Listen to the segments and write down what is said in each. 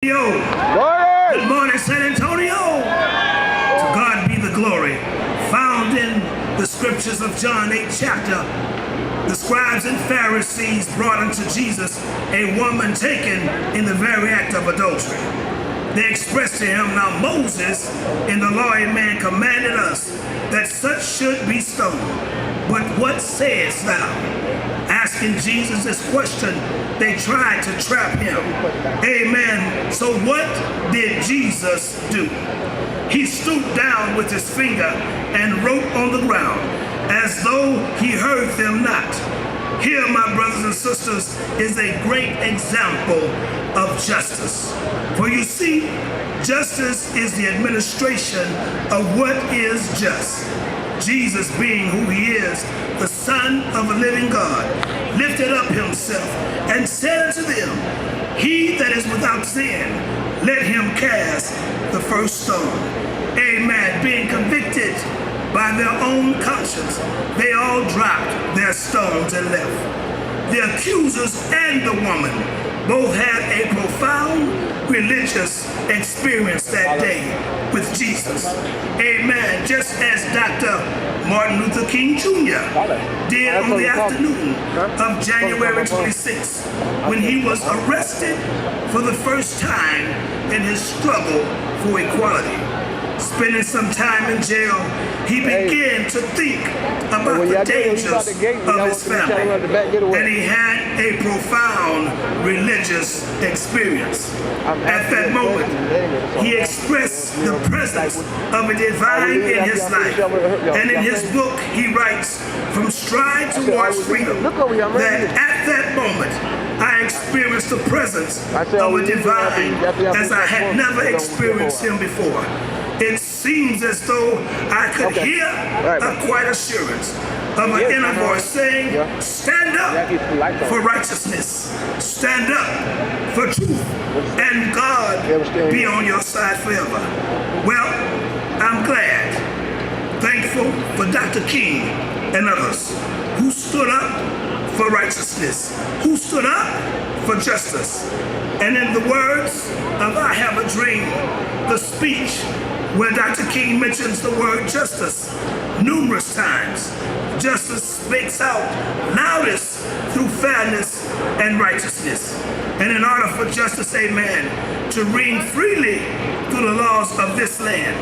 Good morning, San Antonio. To God be the glory. Found in the scriptures of John 8 chapter, the scribes and Pharisees brought unto Jesus a woman taken in the very act of adultery. They expressed to him, now Moses in the law of man commanded us that such should be stoned. But what sayest thou? Asking Jesus this question, they tried to trap him. Amen. So what did Jesus do? He stooped down with his finger and wrote on the ground, as though he heard them not. Here, my brothers and sisters, is a great example of justice. For you see, justice is the administration of what is just. Jesus, being who he is, the Son of a living God, lifted up himself and said unto them, he that is without sin, let him cast the first stone. Amen. Being convicted by their own conscience, they all dropped their stones and left. The accusers and the woman both had a profound religious experience that day with Jesus. Amen. Just as Dr. Martin Luther King Jr. did on the afternoon of January 26, when he was arrested for the first time in his struggle for equality. Spending some time in jail, he began to think about the dangers of his family, and he had a profound religious experience. At that moment, he expressed the presence of a divine in his life, and in his book he writes, From Stride Towards Freedom, that at that moment I experienced the presence of a divine as I had never experienced him before. It seems as though I could hear a quiet assurance of an inner voice saying, stand up for righteousness, stand up for truth, and God be on your side forever. Well, I'm glad, thankful for Dr. King and others who stood up for righteousness, who stood up for justice. And in the words of I Have a Dream, the speech where Dr. King mentions the word justice numerous times, justice speaks out loudest through fairness and righteousness. And in order for justice, amen, to reign freely through the laws of this land,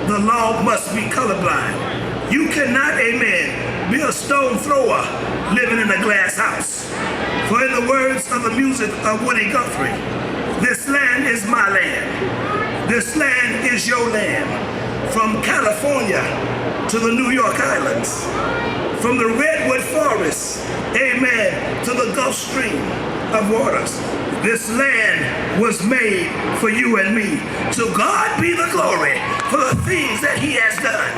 the law must be colorblind. You cannot, amen, be a stone thrower living in a glass house. For in the words of the music of Woody Guthrie, this land is my land. This land is your land. From California to the New York Islands, from the Redwood Forest, amen, to the Gulf Stream of waters. This land was made for you and me. To God be the glory for the things that he has done.